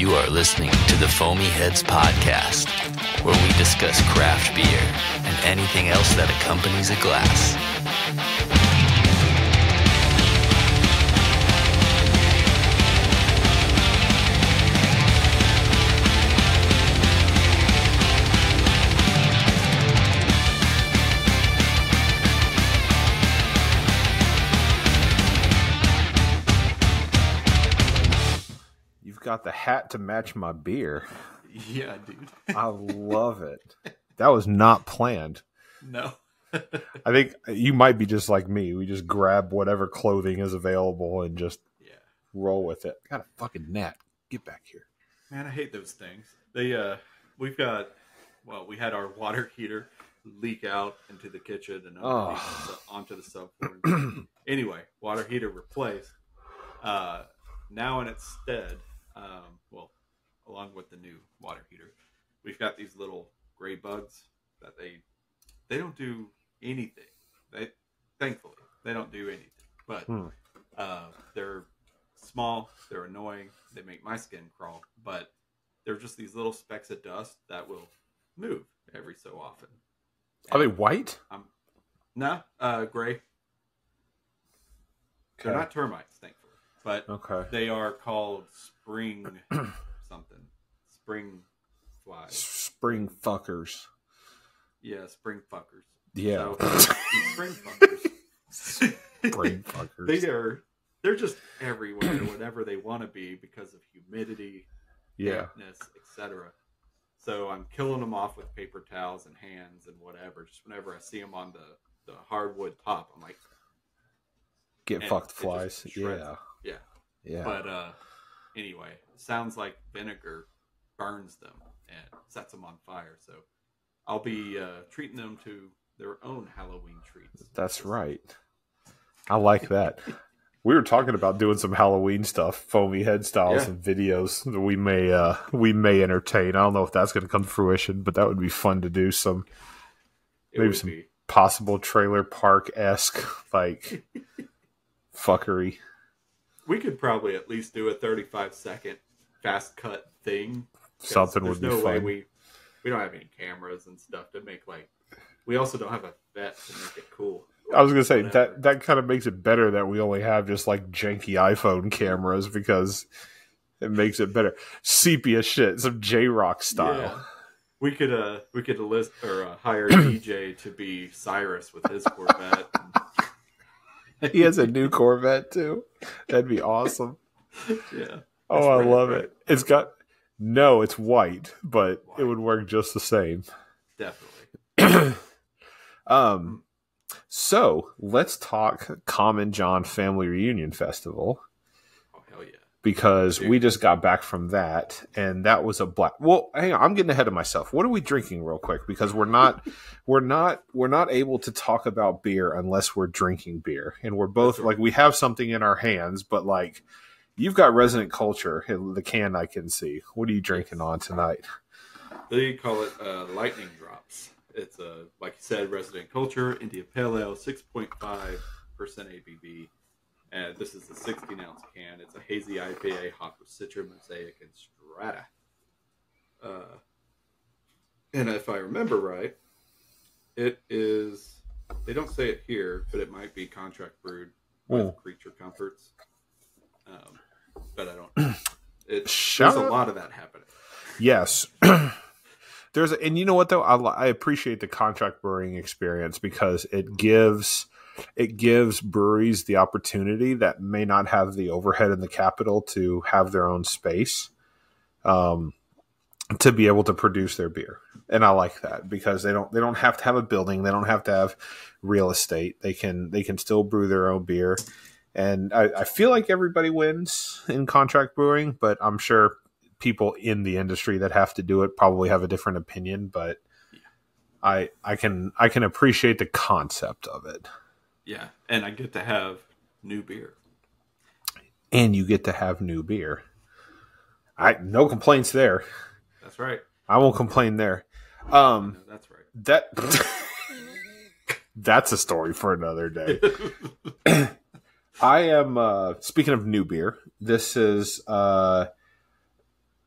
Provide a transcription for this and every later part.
You are listening to the Foamy Heads Podcast, where we discuss craft beer and anything else that accompanies a glass. Got the hat to match my beer. Yeah, dude. I love it. That was not planned. No. I think you might be just like me. We just grab whatever clothing is available and just roll with it. Got a fucking gnat. Get back here. Man, I hate those things. We had our water heater leak out into the kitchen and onto the subfloor. Anyway, water heater replaced. Now in its stead, along with the new water heater, we've got these little gray bugs that they don't do anything. Thankfully they don't do anything, but they're small, they're annoying, they make my skin crawl, but they're just these little specks of dust that will move every so often. Are they white? No, gray. Okay. They're not termites, thankfully. But They are called spring something. Spring flies. Spring fuckers. Yeah, spring fuckers. Yeah. So, spring fuckers. Spring fuckers. They're just everywhere whenever they want to be because of humidity, dampness, etc. So I'm killing them off with paper towels and hands and whatever. Just whenever I see them on the hardwood top, I'm like, get fucked flies. Yeah. But anyway, sounds like vinegar burns them and sets them on fire. So I'll be treating them to their own Halloween treats. That's right. I like that. We were talking about doing some Halloween stuff, foamy head styles and videos that we may entertain. I don't know if that's going to come to fruition, but that would be fun to do. Some possible trailer park-esque like fuckery. We could probably at least do a 35-second fast cut thing. Something would be fun. Way we don't have any cameras and stuff to make we also don't have a vet to make it cool. I was gonna say that kind of makes it better that we only have just like janky iPhone cameras because it makes it better. Sepia shit, some J-Rock style. Yeah. We could list or hire DJ to be Cyrus with his Corvette. He has a new Corvette too. That'd be awesome. Yeah. Oh, I love it. It's white, but it would work just the same. Definitely. So let's talk Common John Family Reunion Festival. Oh, hell yeah. Because we just got back from that, and that was a well, hang on, I'm getting ahead of myself. What are we drinking real quick? Because we're not able to talk about beer unless we're drinking beer. And we're both we have something in our hands, but you've got Resident Culture in the can I can see. What are you drinking on tonight? They call it Lightning Drops. It's like you said, Resident Culture, India Pale Ale, 6.5% ABV. And this is the 16-ounce can. It's a hazy IPA, hopped with Citra, Mosaic, and Strata. And if I remember right, it is, they don't say it here, but it might be contract brewed with Creature Comforts. But I don't. There's a lot of that happening. Yes. And you know what though? I appreciate the contract brewing experience because it gives breweries the opportunity that may not have the overhead and the capital to have their own space, to be able to produce their beer. And I like that because they don't have to have a building. They don't have to have real estate. They can still brew their own beer. And I feel like everybody wins in contract brewing, but I'm sure people in the industry that have to do it probably have a different opinion, but I can appreciate the concept of it. Yeah, and I get to have new beer. And you get to have new beer. No complaints there. That's right. I won't complain there. No, that's right. That's a story for another day. I am speaking of new beer. This is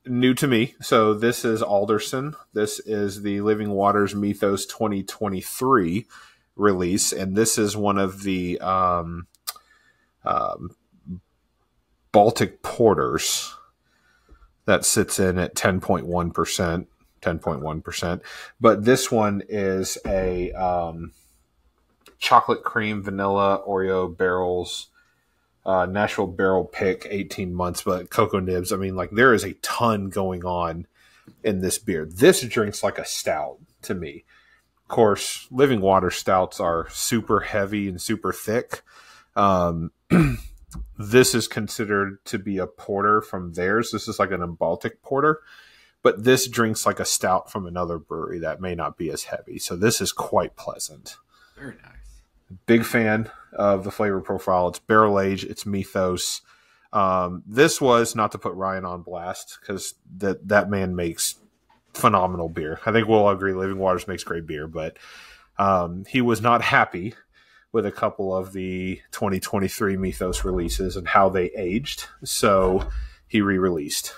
new to me. So this is Alderson. This is the Living Waters Mythos 2023 release, and this is one of the Baltic porters that sits in at 10.1%. But this one is a chocolate cream, vanilla, Oreo barrels, Nashville barrel pick, 18 months, but cocoa nibs. I mean, like, there is a ton going on in this beer. This drinks like a stout to me. Of course, Living Water stouts are super heavy and super thick. This is considered to be a porter from theirs. This is like an Baltic porter, but this drinks like a stout from another brewery that may not be as heavy. So this is quite pleasant. Very nice. Big fan of the flavor profile. It's barrel aged. It's Mythos. This was, not to put Ryan on blast, because that man makes phenomenal beer. I think we'll all agree Living Waters makes great beer, but he was not happy with a couple of the 2023 Mythos releases and how they aged. So he re-released.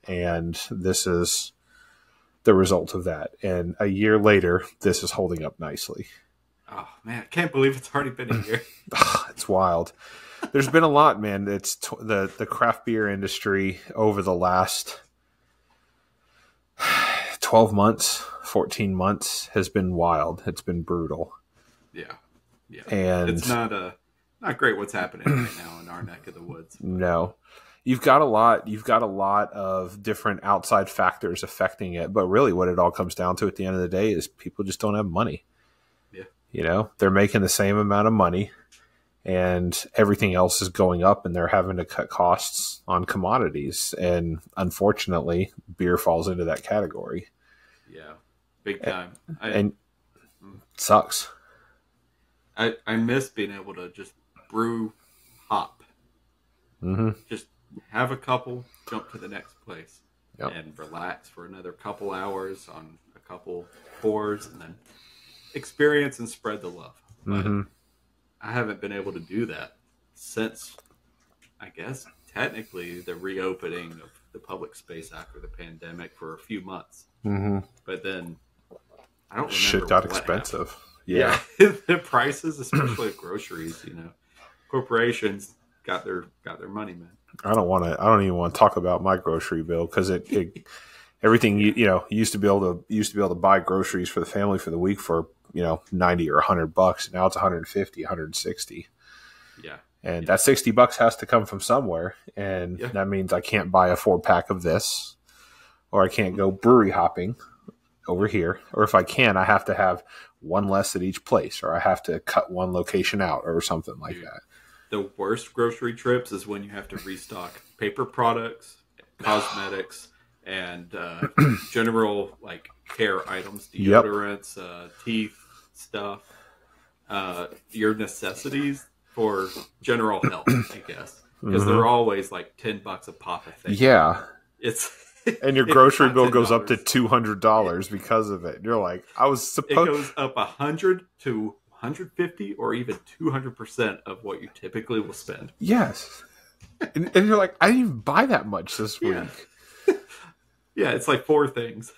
And this is the result of that. And a year later, this is holding up nicely. Oh, man, I can't believe it's already been a year. It's wild. There's been a lot, man. It's the craft beer industry over the last 12 months, 14 months has been wild. It's been brutal. Yeah. Yeah. And it's not great what's happening right now in our neck of the woods. No. You've got a lot of different outside factors affecting it, but really what it all comes down to at the end of the day is people just don't have money. Yeah. You know, they're making the same amount of money and everything else is going up and they're having to cut costs on commodities. And unfortunately, beer falls into that category. Yeah. Big time. And it sucks. I miss being able to just brew hop. Mm-hmm. Just have a couple, jump to the next place, yep. and relax for another couple hours on a couple pours, and then experience and spread the love. Mm-hmm. But I haven't been able to do that since, I guess, technically the reopening of the public space after the pandemic for a few months. Mm-hmm. But then I don't remember. Shit got what expensive. happened. Yeah. The prices, especially at groceries, corporations got their money, man. I don't even want to talk about my grocery bill because everything you used to be able to buy groceries for the family for the week for $90 or $100. Now it's $150, $160. Yeah. And that $60 has to come from somewhere, and that means I can't buy a 4-pack of this, or I can't go brewery hopping over here, or if I can, I have to have one less at each place, or I have to cut one location out, or something like that. The worst grocery trips is when you have to restock paper products, cosmetics, and general care items, deodorants, teeth stuff, your necessities for general health, I guess, because they're always like $10 a pop of things. Yeah, and your grocery bill goes up to $200 because of it. You're like, it goes up 100 to 150 or even 200% of what you typically will spend. Yes. And you're like, I didn't even buy that much this week. Yeah, it's like 4 things.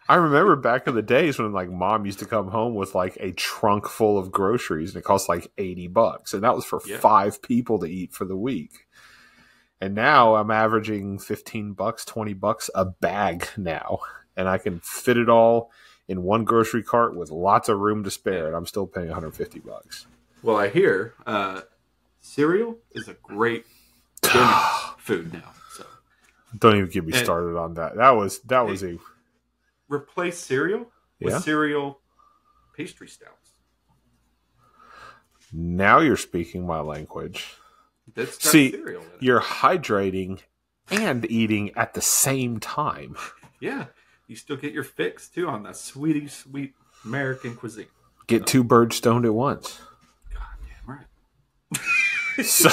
I remember back in the days when mom used to come home with a trunk full of groceries and it cost $80. And that was for 5 people to eat for the week. And now I'm averaging $15, $20 a bag now. And I can fit it all in one grocery cart with lots of room to spare. And I'm still paying $150. Well, I hear cereal is a great dinner food now. So don't even get me started on that. That was a... Replace cereal with cereal pastry stouts. Now you're speaking my language. See, you're hydrating and eating at the same time. Yeah. You still get your fix, too, on that sweet American cuisine. Get 2 birds stoned at once. God damn right. So,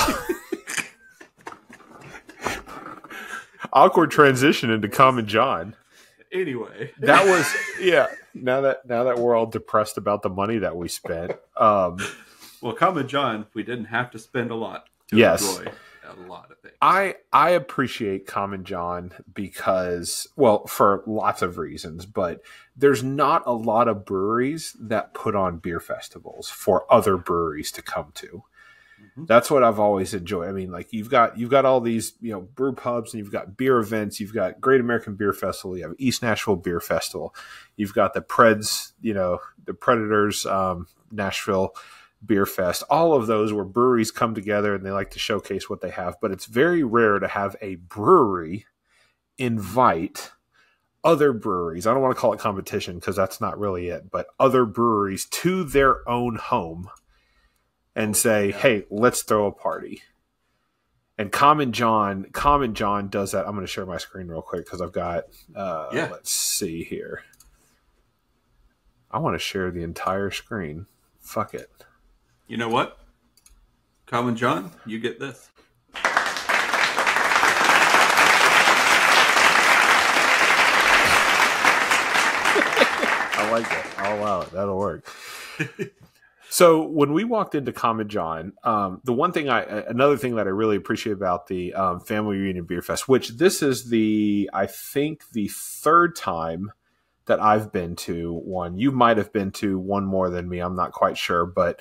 awkward transition into Common John. Anyway. That was, now that we're all depressed about the money that we spent. Well, Common John, we didn't have to spend a lot to enjoy a lot of things. I appreciate Common John because, well, for lots of reasons, but there's not a lot of breweries that put on beer festivals for other breweries to come to. That's what I've always enjoyed. I mean, like you've got all these, brew pubs, and you've got beer events. You've got Great American Beer Festival. You have East Nashville Beer Festival. You've got the Preds, the Predators, Nashville Beer Fest. All of those where breweries come together and they like to showcase what they have. But it's very rare to have a brewery invite other breweries. I don't want to call it competition because that's not really it, but other breweries to their own home and say, hey, let's throw a party. And Common John does that. I'm going to share my screen real quick because I've got, let's see here. I want to share the entire screen. Fuck it. You know what? Common John, you get this. I like it. I'll allow it. That'll work. So when we walked into Common John, another thing that I really appreciate about the Family Reunion Beer Fest, which this is I think the third time that I've been to one. You might have been to one more than me. I'm not quite sure, but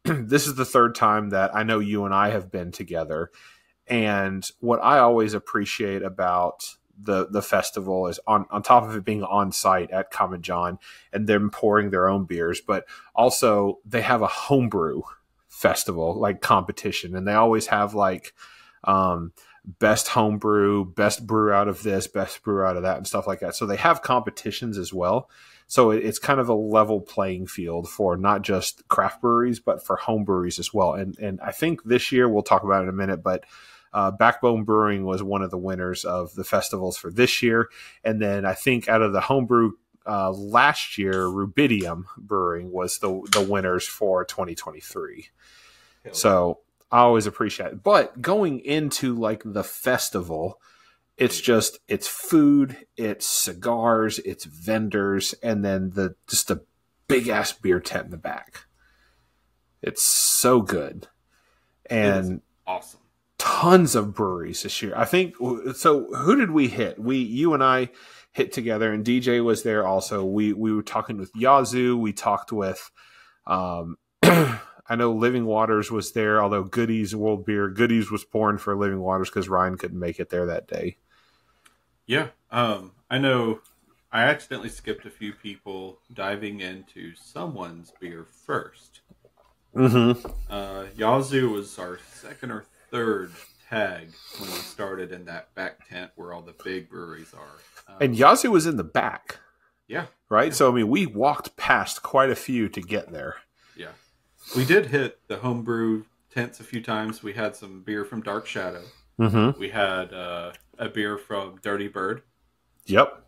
this is the third time that I know you and I have been together. And what I always appreciate about the festival is on top of it being on site at Common John and them pouring their own beers, but also they have a homebrew festival, like competition. And they always have like, best homebrew, best brew out of this, best brew out of that and stuff like that. So they have competitions as well. So it's kind of a level playing field for not just craft breweries, but for home breweries as well. And I think this year, we'll talk about it in a minute, but Backbone Brewing was one of the winners of the festivals for this year. And then I think out of the homebrew last year, Rubidium Brewing was the winners for 2023. So I always appreciate it. But going into like the festival, it's food, it's cigars, it's vendors, and then just a big ass beer tent in the back. It's so good. And awesome. Tons of breweries this year. I think so. Who did we hit? You and I hit together, and DJ was there also. We were talking with Yazoo. We talked with, I know Living Waters was there, although Goodies World Beer, Goodies was pouring for Living Waters because Ryan couldn't make it there that day. Yeah. I know I accidentally skipped a few people diving into someone's beer first. Yazoo was our second or third tag when we started in that back tent where all the big breweries are. And Yazoo was in the back. Yeah. Right? Yeah. So, I mean, we walked past quite a few to get there. Yeah. We did hit the homebrew tents a few times. We had some beer from Dark Shadow. We had a beer from Dirty Bird. Yep.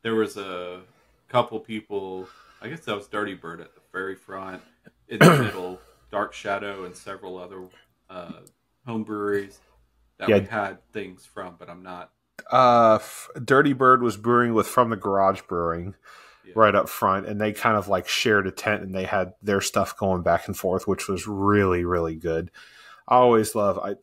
There was a couple people, I guess that was Dirty Bird at the very front. In the middle, Dark Shadow and several other home breweries that we had things from, but I'm not. Dirty Bird was brewing with From the Garage Brewing right up front, and they kind of like shared a tent, and they had their stuff going back and forth, which was really, really good. I always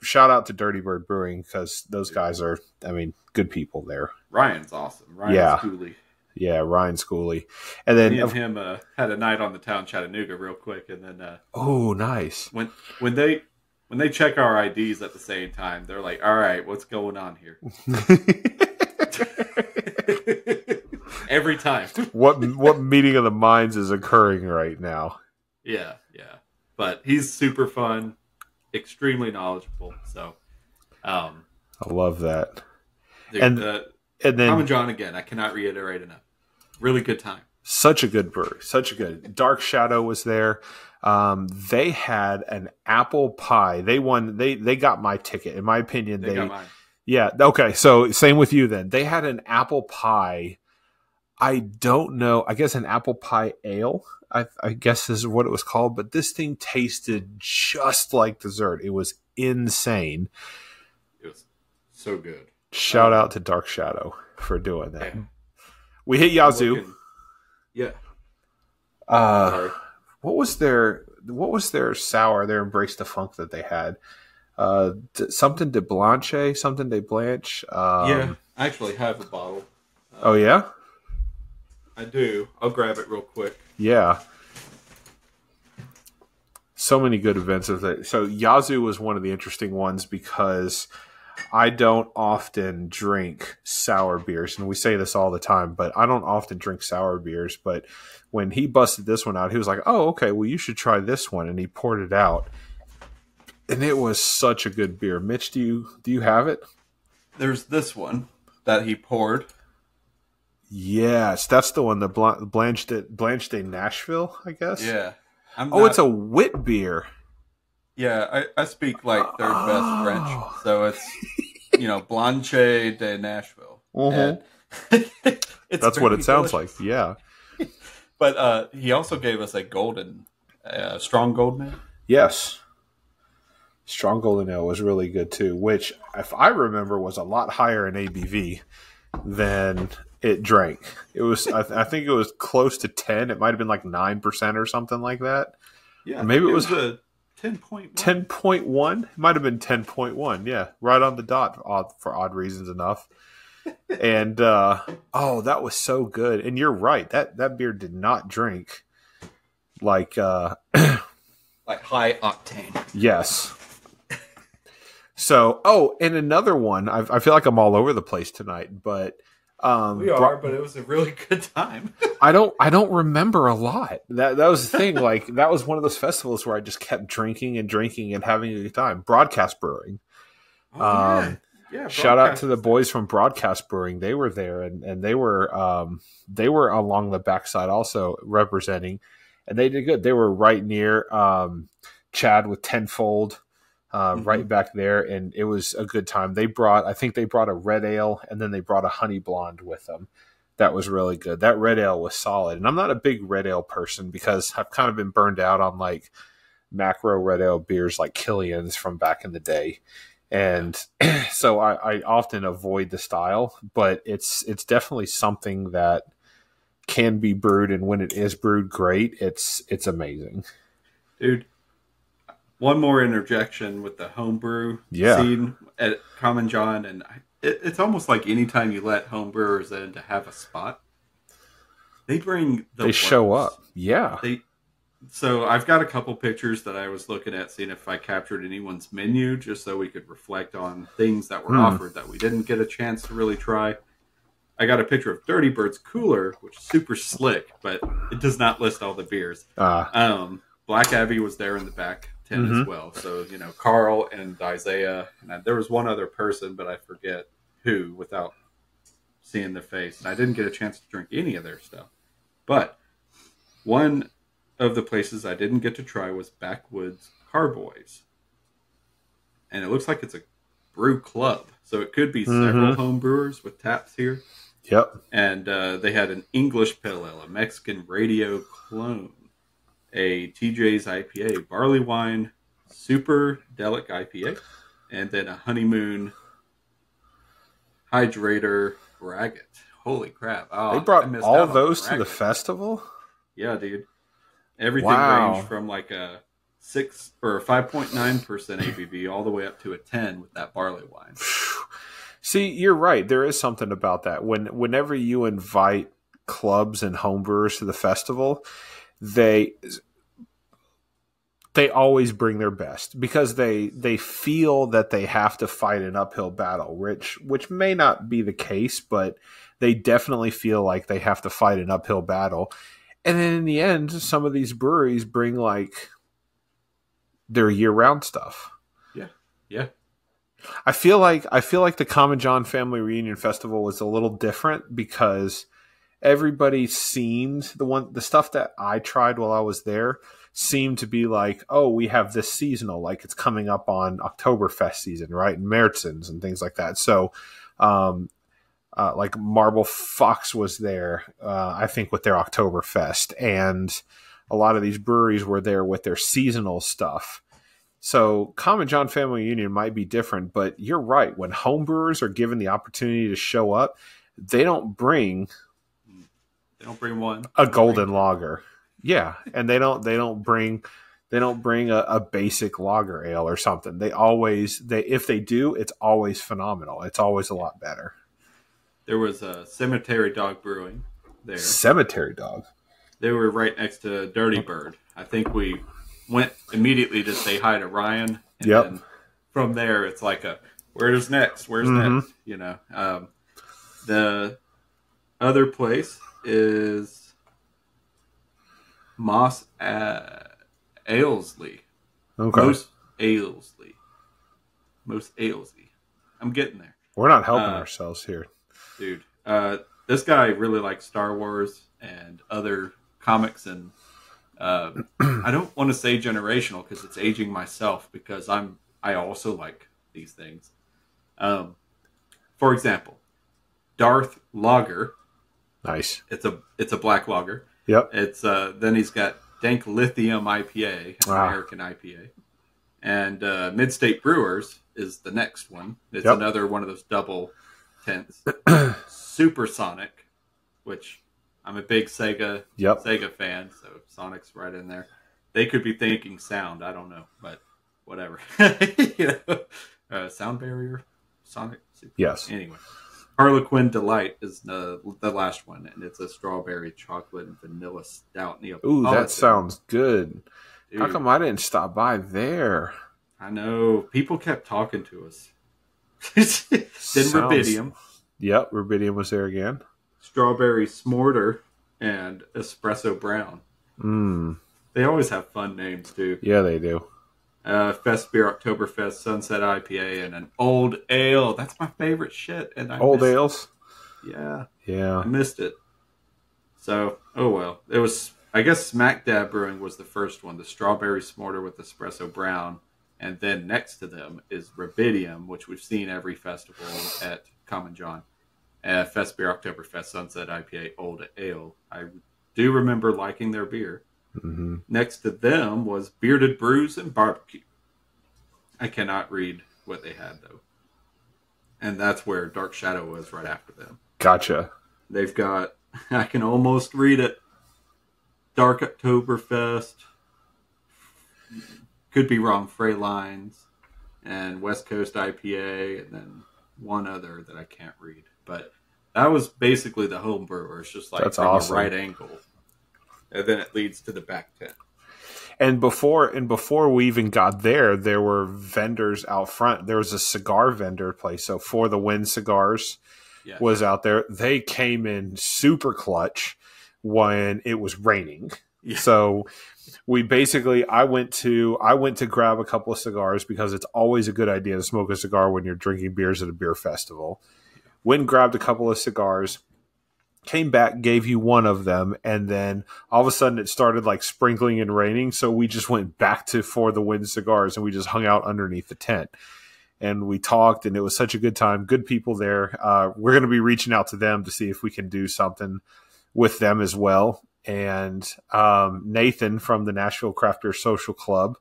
shout out to Dirty Bird Brewing because those guys are, I mean, good people there. Ryan's awesome. Ryan's Cooley. Yeah, Ryan Schooley. And then me and him had a night on the town Chattanooga real quick, and then oh, nice. When they check our IDs at the same time, they're like, "All right, what's going on here?" Every time. What meeting of the minds is occurring right now? Yeah. But he's super fun, extremely knowledgeable. So, I love that. And then Common John again. I cannot reiterate enough. Really good time. Such a good brewery. Such a good. Dark Shadow was there. They had an apple pie. They won. They got my ticket. In my opinion, they got mine. Yeah. Okay. So same with you then. They had an apple pie. I don't know. I guess an apple pie ale. I guess is what it was called. But this thing tasted just like dessert. It was insane. It was so good. Shout out to Dark Shadow for doing that. Yeah. We hit Yazoo. Yeah. What was their what was their sour, their Embrace the Funk that they had? Something de Blanche, something de Blanche. Yeah, I actually have a bottle. Oh, yeah? I do. I'll grab it real quick. Yeah. So many good events of that. So Yazoo was one of the interesting ones because I don't often drink sour beers, and we say this all the time, but I don't often drink sour beers. But when he busted this one out, he was like, "Oh, okay, well, you should try this one," and he poured it out, and it was such a good beer. Mitch, do you have it? There's this one that he poured. Yes, that's the one, the Blanche de Nashville, I guess. Yeah. It's a wit beer. Yeah, I speak like third best French, so it's Blanche de Nashville. Mm-hmm. That's what it sounds delicious. like. Yeah. But he also gave us a strong golden ale. Yes. Strong golden ale was really good too, which, if I remember, was a lot higher in ABV than it drank. It was, I think it was close to 10. It might have been like 9% or something like that. Yeah, maybe it was a 10.1. 10.1. It might have been 10.1. Yeah, right on the dot, for odd reasons enough. And that was so good. And you're right, that beer did not drink like like high octane. Yes. So, and another one. I feel like I'm all over the place tonight, but we are. But it was a really good time. I don't remember a lot. That was the thing. Like, that was one of those festivals where I just kept drinking and having a good time. Broadcast Brewing. Yeah. Shout out to the boys from Broadcast Brewing. They were there, and they were along the backside also representing, and they did good. They were right near Chad with Tenfold. Right back there, and it was a good time. I think they brought a red ale, and then they brought a honey blonde with them. That was really good. That red ale was solid, and I'm not a big red ale person because I've kind of been burned out on like macro red ale beers like Killian's from back in the day, and so I often avoid the style. But it's definitely something that can be brewed, and when it is brewed great, it's amazing, dude. One more interjection with the homebrew scene at Common John, and it's almost like anytime you let homebrewers in to have a spot, they show up. Yeah. So I've got a couple pictures that I was looking at, seeing if I captured anyone's menu, just so we could reflect on things that were offered that we didn't get a chance to really try. I got a picture of Dirty Bird's cooler, which is super slick, but it does not list all the beers. Black Abbey was there in the back as well. So, Carl and Isaiah, and there was one other person, but I forget who without seeing the face. And I didn't get a chance to drink any of their stuff. But one of the places I didn't get to try was Backwoods Carboys. And it looks like it's a brew club. So it could be several home brewers with taps here. Yep. And they had an English Pale Ale, a Mexican Radio Clone, a TJ's IPA, barley wine, super delic IPA, and then a honeymoon hydrator braggot. Holy crap. They brought all of those to the festival? Yeah, dude. Everything ranged from like a 6 or 5.9% ABV all the way up to a 10 with that barley wine. See, you're right. There is something about that. Whenever you invite clubs and homebrewers to the festival, they always bring their best because they feel that they have to fight an uphill battle, which may not be the case, but they definitely feel like they have to fight an uphill battle. And then in the end, some of these breweries bring like their year-round stuff. Yeah. I feel like the Common John Family Reunion Festival was a little different because everybody seemed the stuff that I tried while I was there seemed to be like, oh, we have this seasonal, like it's coming up on Oktoberfest season, right? And Märzen's and things like that. So, like Marble Fox was there, I think with their Oktoberfest, and a lot of these breweries were there with their seasonal stuff. So Common John Family Union might be different, but you're right. When home brewers are given the opportunity to show up, they don't bring one a golden lager. Yeah, and they don't bring They don't bring a basic lager ale or something. If they do, it's always phenomenal. It's always a lot better. There was a Cemetery Dog Brewing there. Cemetery Dog. They were right next to Dirty Bird. I think we went immediately to say hi to Ryan. And then from there, it's like where's next? Where's next? You know, the other place is Moss Ailsley. Okay. Most Ailsley. I'm getting there. We're not helping ourselves here. Dude, this guy really likes Star Wars and other comics, and I don't want to say generational because it's aging myself, because I also like these things. For example, Darth Lager. Nice. It's a black lager. Yep. It's then he's got Dank Lithium IPA, American IPA, and Midstate Brewers is the next one. It's another one of those double tents. Supersonic, which I'm a big Sega fan, so Sonic's right in there. They could be thinking sound, I don't know, but whatever. Sound barrier, Sonic. Super. Yes. Anyway, Harlequin Delight is the last one, and it's a strawberry chocolate and vanilla stout. Ooh, that sounds good. Dude, how come I didn't stop by there? I know. People kept talking to us. Then Rubidium. Yep, Rubidium was there again. Strawberry Smorter and Espresso Brown. They always have fun names, too. Yeah, they do. Fest Beer Oktoberfest Sunset IPA and an Old Ale. That's my favorite shit. And Old Ales? Yeah. Yeah. I missed it. So, oh well. It was, I guess Smack Dab Brewing was the first one. The Strawberry Smorter with Espresso Brown. And then next to them is Rubidium, which we've seen every festival at Common John. Fest Beer Oktoberfest Sunset IPA Old Ale. I do remember liking their beer. Mm-hmm. Next to them was Bearded Brews and Barbecue. I cannot read what they had, though. And that's where Dark Shadow was right after them. Gotcha. They've got, I can almost read it, Dark Oktoberfest, could be wrong, Freylines, and West Coast IPA, and then one other that I can't read. But that was basically the home brewer. It's just like that's from awesome. A right angle. And then it leads to the back tent. And before we even got there were vendors out front. There was a cigar vendor place. So For the Wind Cigars was out there. They came in super clutch when it was raining. Yeah. So we basically, I went to grab a couple of cigars because it's always a good idea to smoke a cigar when you're drinking beers at a beer festival. Went and grabbed a couple of cigars. Came back, gave you one of them, and then all of a sudden it started like sprinkling and raining. So we just went back to For the Wind Cigars and we just hung out underneath the tent. And we talked, and it was such a good time. Good people there. We're going to be reaching out to them to see if we can do something with them as well. And Nathan from the Nashville Craft Beer Social Club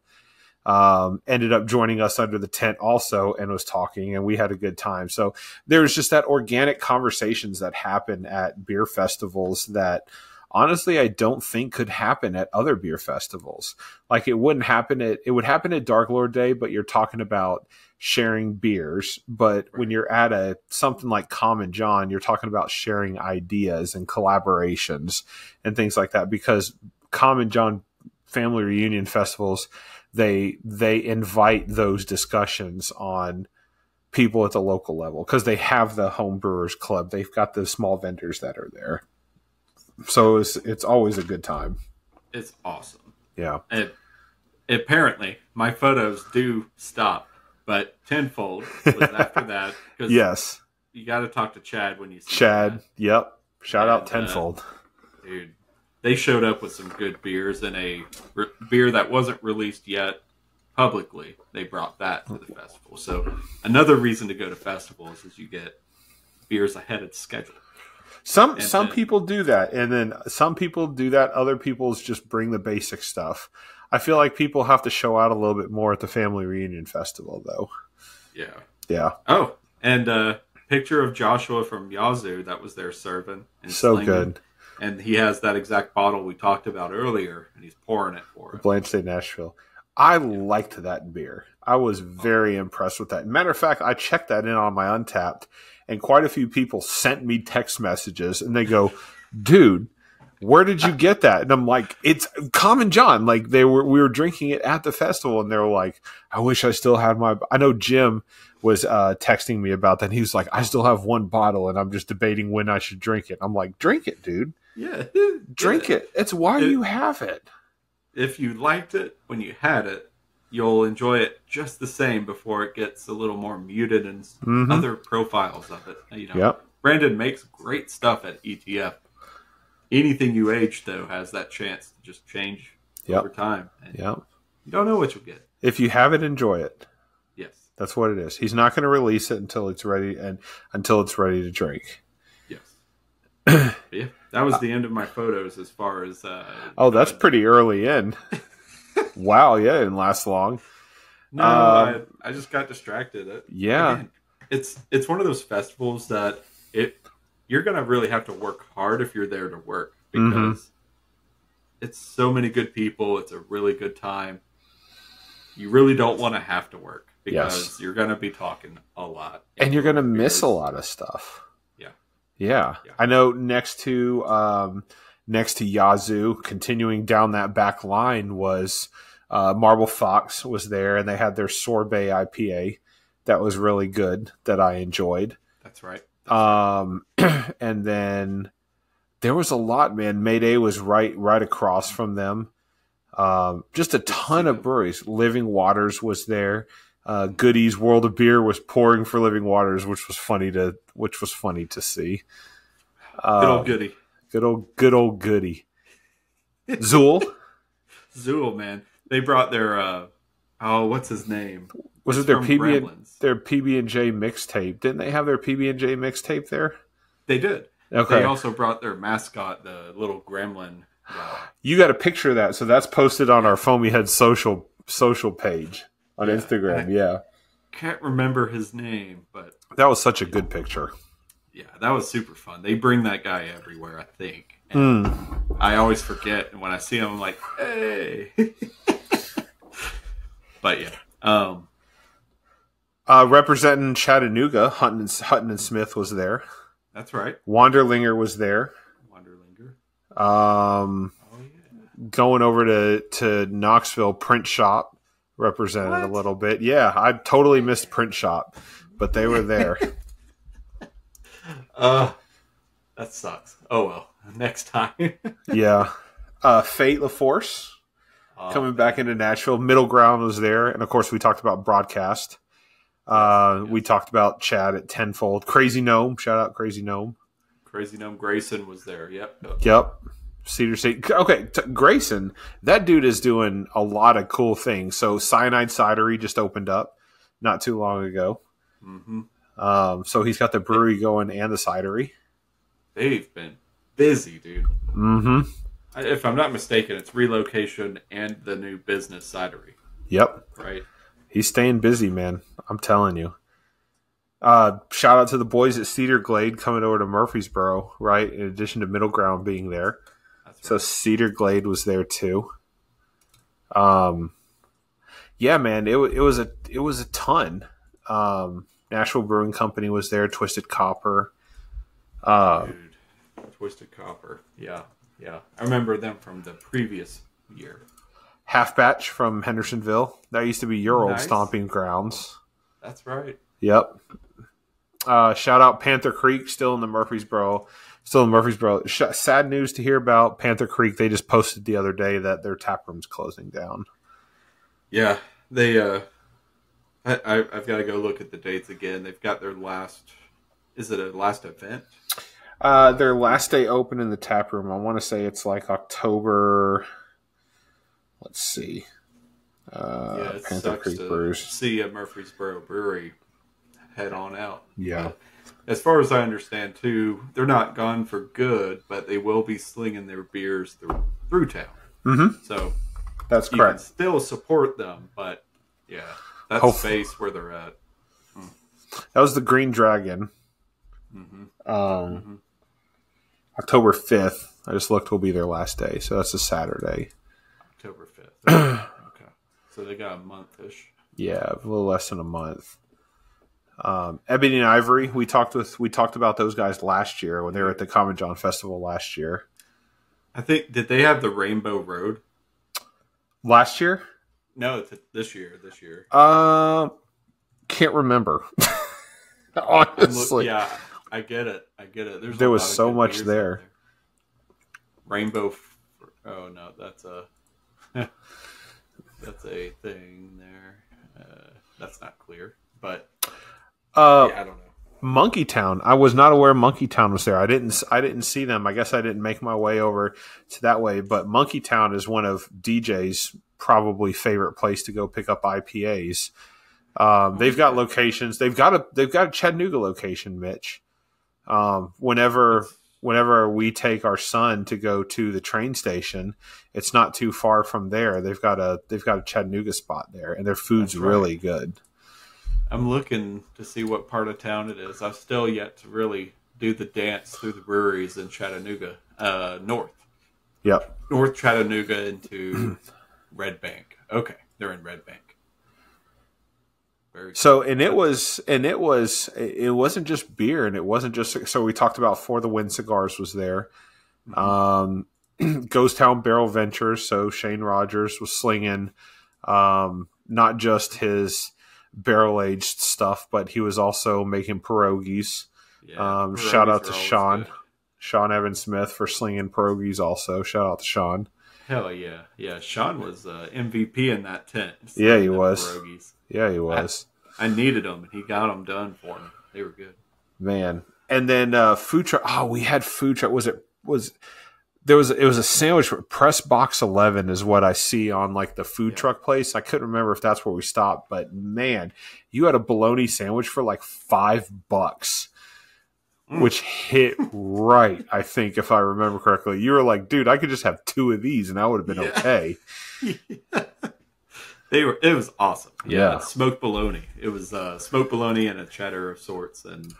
ended up joining us under the tent also and was talking, and we had a good time. So there's just that organic conversations that happen at beer festivals that honestly I don't think could happen at other beer festivals. Like it would happen at Dark Lord Day, but you're talking about sharing beers. But when you're at something like Common John, you're talking about sharing ideas and collaborations and things like that, because Common John family reunion festivals, they invite those discussions on people at the local level because they have the home brewers club. They've got the small vendors that are there. So it's always a good time. It's awesome. Yeah. And apparently my photos do stop, but Tenfold was after that. Yes. You got to talk to Chad when you see Chad. that. Yep. Shout out Tenfold. Dude. They showed up with some good beers and a beer that wasn't released yet publicly. They brought that to the festival. So another reason to go to festivals is you get beers ahead of schedule. Some people do that, and then some people do that. Other people just bring the basic stuff. I feel like people have to show out a little bit more at the family reunion festival, though. Yeah. Yeah. Oh, and picture of Joshua from Yazoo that was there serving. And so good. And he has that exact bottle we talked about earlier, and he's pouring it for it. Blanche de Nashville. I liked that beer. I was very impressed with that. Matter of fact, I checked that in on my Untapped, and quite a few people sent me text messages, and they go, dude, where did you get that? And I'm like, it's Common John. Like we were drinking it at the festival, and they were like, I wish I still had my. I know Jim was texting me about that. And he was like, I still have one bottle, and I'm just debating when I should drink it. I'm like, drink it, dude. Yeah, drink it. It's why you have it. If you liked it when you had it, you'll enjoy it just the same before it gets a little more muted and other profiles of it. You know, yep. Brandon makes great stuff at ETF. Anything you age, though, has that chance to just change over time. And you don't know what you'll get. If you have it, enjoy it. Yes. That's what it is. He's not going to release it until it's ready to drink. Yes. Yeah. That was the end of my photos as far as... that's pretty early in. Wow, yeah, it didn't last long. No, I just got distracted. Again, it's one of those festivals that you're going to really have to work hard if you're there to work, because it's so many good people. It's a really good time. You really don't want to have to work, because you're going to be talking a lot. And you're going to miss a lot of stuff. Yeah. I know next to Yazoo, continuing down that back line, was Marble Fox was there, and they had their Sorbet IPA that was really good, that I enjoyed. That's right. And then there was a lot, man. Mayday was right across from them. Just a ton of breweries. Living Waters was there. Goodies World of Beer was pouring for Living Waters, which was funny to see. Good old Goody. Good old Goody. Zool, man. They brought their what's his name? Was it their PB&J mixtape? Didn't they have their PB&J mixtape there? They did. Okay. They also brought their mascot, the little gremlin. You got a picture of that, so that's posted on our Foamy Head social page on Instagram. Can't remember his name, but that was such a good picture. Yeah, that was super fun. They bring that guy everywhere, I think. And I always forget, and when I see him, I'm like, hey. But yeah. Representing Chattanooga, Hutton and Smith was there. That's right. Wanderlinger was there. Going over to Knoxville, Print Shop represented a little bit. Yeah, I totally missed Print Shop, but they were there. That sucks. Oh well, next time. Yeah. Fate La Force coming back into Nashville. Middle Ground was there, and of course we talked about Broadcast. We talked about Chad at Tenfold. Crazy Gnome, shout out Crazy Gnome. Crazy Gnome Grayson was there. Yep. Cedar State. Okay, Grayson, that dude is doing a lot of cool things. So Cyanide Cidery just opened up not too long ago. Mm-hmm. So he's got the brewery going and the cidery. They've been busy, dude. Mm-hmm. If I'm not mistaken, it's relocation and the new business cidery. Yep. Right. He's staying busy, man. I'm telling you. Shout out to the boys at Cedar Glade coming over to Murfreesboro, right? In addition to Middle Ground being there. That's right. So Cedar Glade was there too. Yeah, man, it was a ton. Nashville Brewing Company was there, Twisted Copper. Dude, Twisted Copper. Yeah. I remember them from the previous year. Half Batch from Hendersonville. That used to be your old stomping grounds. That's right. Yep. Shout out Panther Creek, still in Murfreesboro. Sad news to hear about Panther Creek. They just posted the other day that their tap room's closing down. Yeah, they. I've got to go look at the dates again. They've got their last. Is it a last event? Their last day open in the tap room. I want to say it's like October. Let's see. It Panther sucks Creek to Brewers. see a Murfreesboro brewery head on out. Yeah. But as far as I understand, too, they're not gone for good, but they will be slinging their beers through town. Mm-hmm. So that's correct. You can still support them, but yeah, that's the space where they're at. That was the Green Dragon. October 5th. I just looked. Will be their last day, so that's a Saturday. October 5th. Okay, so they got a month-ish. Yeah, a little less than a month. Ebony and Ivory. We talked about those guys last year when they were at the Common John Festival last year. I think did they have the Rainbow Road last year? No, it's this year. This year. Can't remember. Honestly, yeah, I get it. There was so much there. Rainbow. Oh no, that's a that's a thing there. That's not clear, but I don't know. Monkey Town. I was not aware Monkey Town was there. I didn't see them. I guess I didn't make my way over to that way. But Monkey Town is one of DJ's probably favorite place to go pick up IPAs. They've got locations. They've got a Chattanooga location, Mitch. Whenever we take our son to go to the train station, it's not too far from there. They've got a Chattanooga spot there, and their food's really good. I'm looking to see what part of town it is. I've still yet to really do the dance through the breweries in Chattanooga, north. Yep. North Chattanooga into Red Bank. Okay, they're in Red Bank. Very so, cool. It wasn't just beer, and it wasn't just. So we talked about For the Wind Cigars was there. Ghost Town Barrel Ventures. So Shane Rogers was slinging not just his barrel aged stuff, but he was also making pierogies. Yeah, shout out to Sean Evan Smith for slinging pierogies. Also, shout out to Sean. Hell yeah, yeah. Sean was MVP in that tent. Yeah, he was. Pierogies. Yeah, he was. I needed them, and he got them done for me. They were good, man. And then food truck. Oh, we had food truck. It was a sandwich. Press Box 11 is what I see on like the food truck place. I couldn't remember if that's where we stopped, but man, you had a bologna sandwich for like $5, which hit right. I think if I remember correctly, you were like, "Dude, I could just have 2 of these and I would have been okay." It was awesome. Yeah. Smoked bologna. It was smoked bologna and a cheddar of sorts, and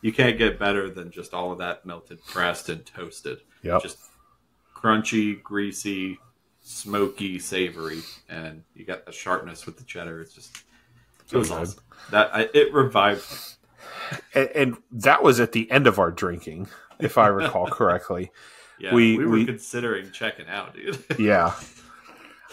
you can't get better than just all of that melted, pressed, and toasted. Yep. Just crunchy, greasy, smoky, savory, and you got the sharpness with the cheddar. It was awesome. It revived me. And that was at the end of our drinking, if I recall correctly. Yeah, we were considering checking out, dude. Yeah.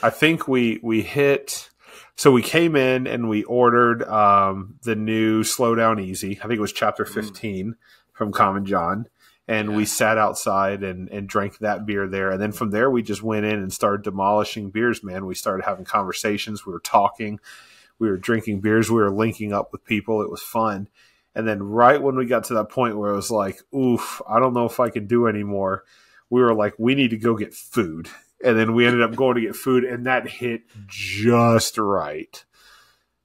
I think we hit. So we came in and we ordered the new Slow Down Easy. I think it was Chapter 15 from Common John. And we sat outside and drank that beer there. And then from there, we just went in and started demolishing beers, man. We started having conversations. We were talking. We were drinking beers. We were linking up with people. It was fun. And then right when we got to that point where it was like, oof, I don't know if I can do anymore, we were like, we need to go get food. And then we ended up going to get food, and that hit just right.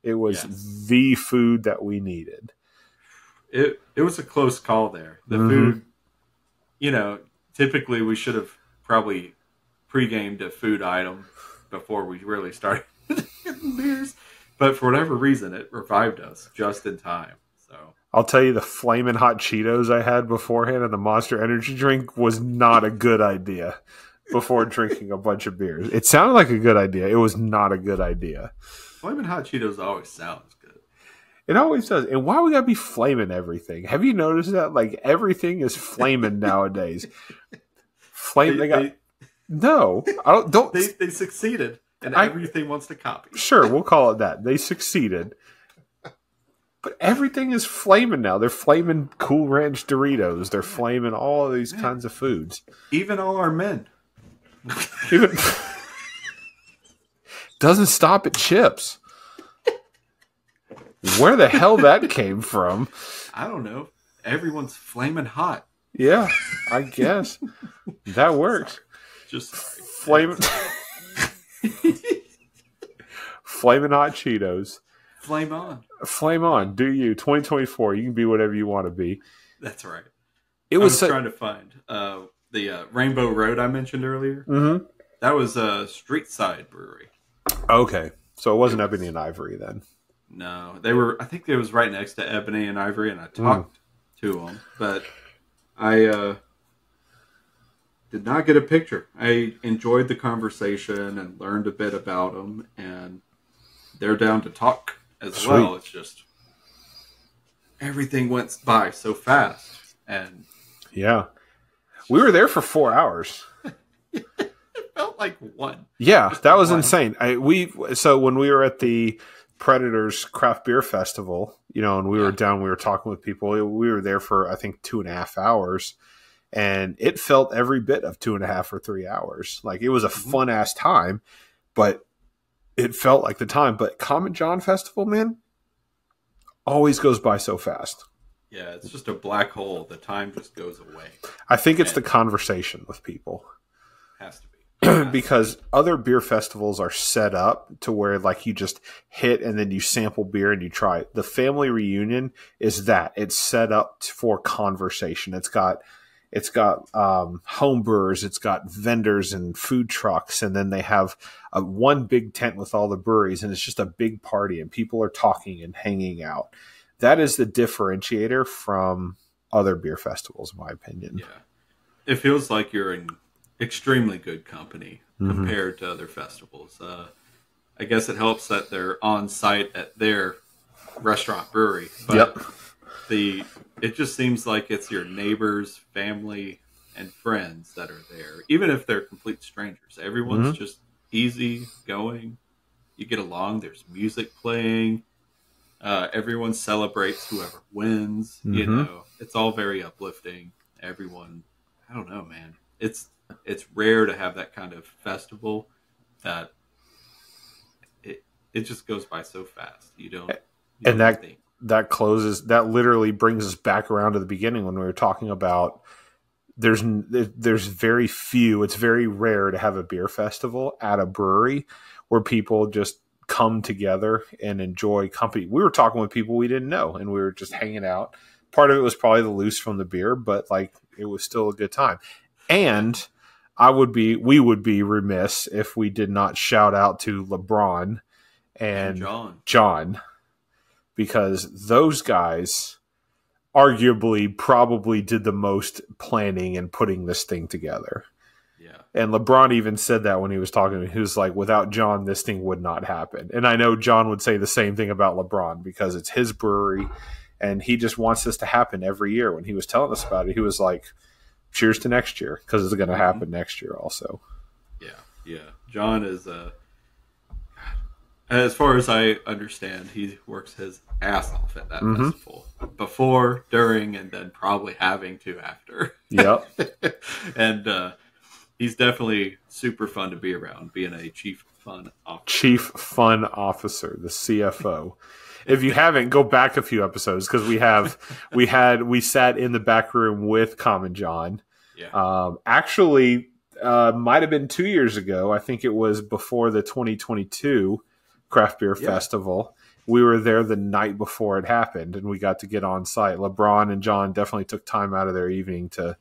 It was the food that we needed. It was a close call there. The food, typically we should have probably pre-gamed a food item before we really started getting beers. But for whatever reason, it revived us just in time. So I'll tell you, the Flamin' Hot Cheetos I had beforehand and the Monster Energy drink was not a good idea. Before drinking a bunch of beers, it sounded like a good idea. It was not a good idea. Flamin' Hot Cheetos always sounds good. It always does. And why we gotta be flaming everything? Have you noticed that? Like everything is flaming nowadays. No, I don't. They succeeded, and everything wants to copy. Sure, we'll call it that. They succeeded. But everything is flaming now. They're flaming Cool Ranch Doritos. They're flaming all of these kinds of foods. Even all our men. Even doesn't stop at chips. Where the hell that came from? I don't know. Everyone's flaming hot. Yeah, I guess that works. Just flaming hot Cheetos. Flame on. Flame on. Do you? 2024. You can be whatever you want to be. That's right. I was trying to find the Rainbow Road I mentioned earlier. Mm-hmm. That was a street side brewery. Okay, so it wasn't Ebony and Ivory then. No, they were. I think it was right next to Ebony and Ivory, and I talked to them, but I did not get a picture. I enjoyed the conversation and learned a bit about them, and they're down to talk as well. It's just everything went by so fast, and yeah, we were there for 4 hours. It felt like one. Yeah, that was insane. So when we were at the Predators Craft Beer Festival, and we were down, we were talking with people. We were there for, I think, 2.5 hours, and it felt every bit of 2.5 or 3 hours. Like, it was a fun ass time, but it felt like the time. But Common John Festival, man, always goes by so fast. Yeah, it's just a black hole. The time just goes away. I think it's the conversation with people. Has to be. Because other beer festivals are set up to where, like, you just hit and then you sample beer and you try it. The family reunion is that. It's set up for conversation. It's got home brewers, it's got vendors and food trucks, and then they have one big tent with all the breweries, and it's just a big party, and people are talking and hanging out. That is the differentiator from other beer festivals, in my opinion. Yeah, it feels like you're in extremely good company compared to other festivals. I guess it helps that they're on site at their restaurant brewery. But it just seems like it's your neighbors, family, and friends that are there, even if they're complete strangers. Everyone's just easy going. You get along. There's music playing. Everyone celebrates whoever wins. It's all very uplifting. Everyone, I don't know, man. It's rare to have that kind of festival that it just goes by so fast. You don't think. That literally brings us back around to the beginning when we were talking about there's very few, it's very rare to have a beer festival at a brewery where people just come together and enjoy company. We were talking with people we didn't know, and we were just hanging out. Part of it was probably the loose from the beer, but like, it was still a good time. And we would be remiss if we did not shout out to LeBron and John, because those guys arguably probably did the most planning and putting this thing together. Yeah. And LeBron even said that when he was talking to me. He was like, without John, this thing would not happen. And I know John would say the same thing about LeBron because it's his brewery and he just wants this to happen every year. When he was telling us about it, he was like, cheers to next year, because it's going to happen next year also. Yeah. John is, as far as I understand, he works his ass off at that festival. Before, during, and then probably having to after. Yep. And he's definitely super fun to be around, being a chief fun officer. Chief Fun Officer, the CFO. If you haven't, go back a few episodes, because we sat in the back room with Common John. Yeah. Actually, might have been 2 years ago. I think it was before the 2022 Craft Beer Festival. We were there the night before it happened, and we got to get on site. LeBron and John definitely took time out of their evening to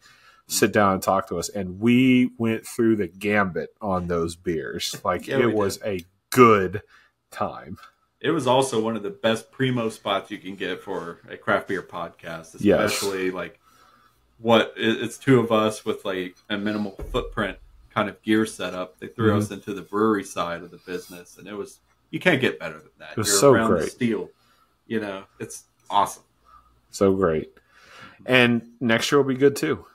sit down and talk to us, and we went through the gambit on those beers. Like, it was a good time. It was also one of the best primo spots you can get for a craft beer podcast, especially like it's two of us with like a minimal footprint kind of gear setup. They threw us into the brewery side of the business, and you can't get better than that. It was so great. The steel, it's awesome. So great. And next year will be good too.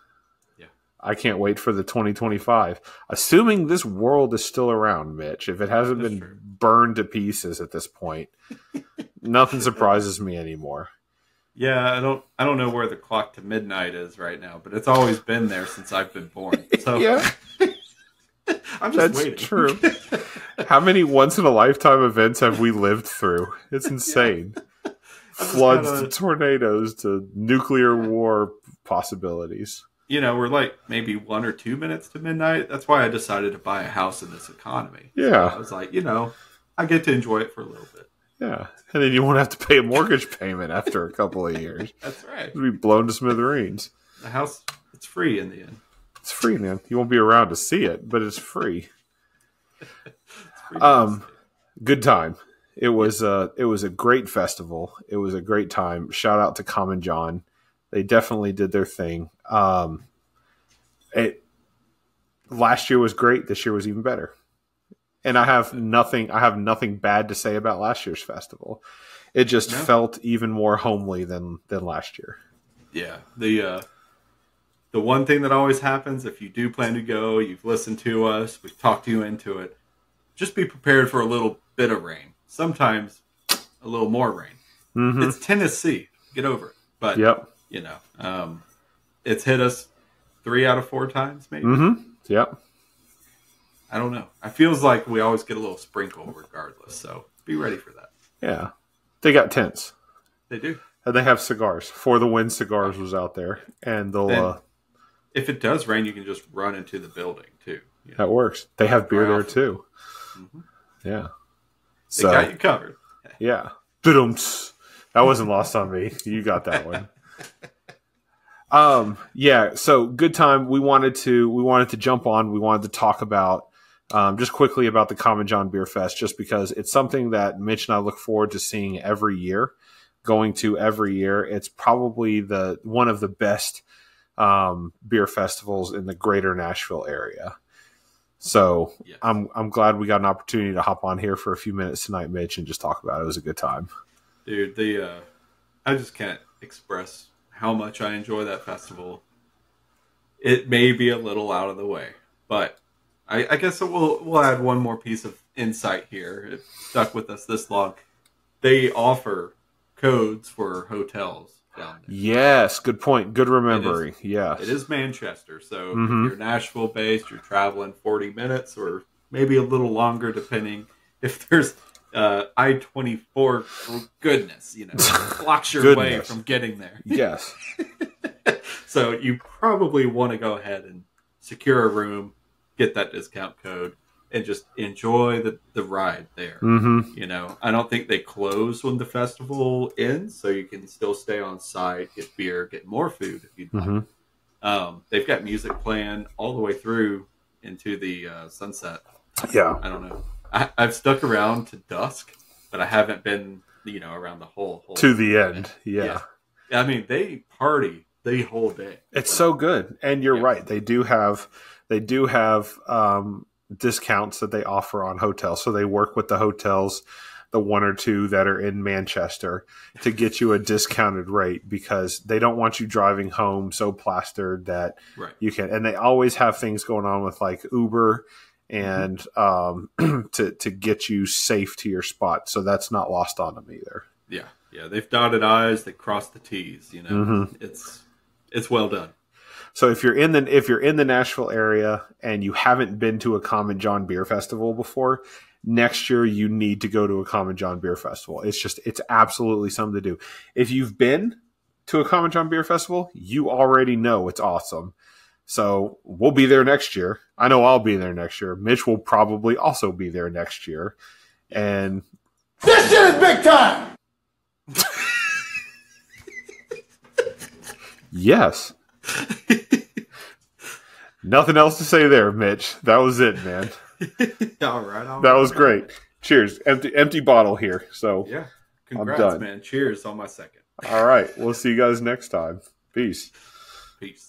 Yeah. I can't wait for the 2025. Assuming this world is still around, Mitch. If it hasn't been burned to pieces at this point, nothing surprises me anymore. Yeah, I don't know where the clock to midnight is right now, but it's always been there since I've been born. So yeah. I'm just waiting. That's true. How many once in a lifetime events have we lived through? It's insane. Floods to tornadoes to nuclear war possibilities. We're like maybe 1 or 2 minutes to midnight. That's why I decided to buy a house in this economy. Yeah. So I was like, I get to enjoy it for a little bit. Yeah. And then you won't have to pay a mortgage payment after a couple of years. That's right. It'll be blown to smithereens. The house, it's free in the end. It's free, man. You won't be around to see it, but it's free. Good time. It was a great festival. It was a great time. Shout out to Common John. They definitely did their thing. last year was great. This year was even better. And I have nothing bad to say about last year's festival. It just felt even more homely than last year. Yeah. The one thing that always happens, if you do plan to go, you've listened to us, we've talked you into it, just be prepared for a little bit of rain. Sometimes a little more rain. Mm-hmm. It's Tennessee. Get over it. But, you know, it's hit us 3 out of 4 times, maybe. Mm-hmm. Yep. I don't know. It feels like we always get a little sprinkle regardless. So be ready for that. Yeah. They got tents. They do. And they have cigars. For the Wind Cigars was out there. And they'll... if it does rain, you can just run into the building, too. You know? That works. They have beer there, too. Mm-hmm. Yeah. They got you covered. Yeah. That wasn't lost on me. You got that one. Yeah, so good time. We wanted to jump on. We wanted to talk about just quickly about the Common John Beer Fest, just because it's something that Mitch and I look forward to seeing every year, going to every year. It's probably one of the best beer festivals in the greater Nashville area. So yes. I'm glad we got an opportunity to hop on here for a few minutes tonight, Mitch, and just talk about it. It was a good time. Dude, I just can't express how much I enjoy that festival. It may be a little out of the way, but I guess we'll add one more piece of insight here. It stuck with us this long. They offer codes for hotels down there. Yes, good point. Good remembering. It is Manchester, so if you're Nashville based, you're traveling 40 minutes or maybe a little longer, depending if there's I-24, for goodness, blocks your way from getting there. Yes. So you probably want to go ahead and secure a room, get that discount code, and just enjoy the ride there. Mm-hmm. I don't think they close when the festival ends, so you can still stay on site, get beer, get more food if you'd like. They've got music playing all the way through into the sunset. Yeah. I don't know. I've stuck around to dusk, but I haven't been, around the whole to the end. Yeah. I mean, they party the whole day. It's so good, and you're right. They do have discounts that they offer on hotels. So they work with the hotels, the 1 or 2 that are in Manchester, to get you a discounted rate, because they don't want you driving home so plastered that you can. And they always have things going on with like Uber and to get you safe to your spot. So that's not lost on them either. Yeah. They've dotted I's, they crossed the T's. It's well done. So if you're in the Nashville area and you haven't been to a Common John Beer Festival before, next year you need to go to a Common John Beer Festival. It's absolutely something to do. If you've been to a Common John Beer Festival, you already know it's awesome. So we'll be there next year. I know I'll be there next year. Mitch will probably also be there next year. And this shit is big time. Yes. Nothing else to say there, Mitch. That was it, man. All right. That was great. Cheers. Empty bottle here. So yeah. Congrats, I'm done. Man. Cheers on my second. All right. We'll see you guys next time. Peace. Peace.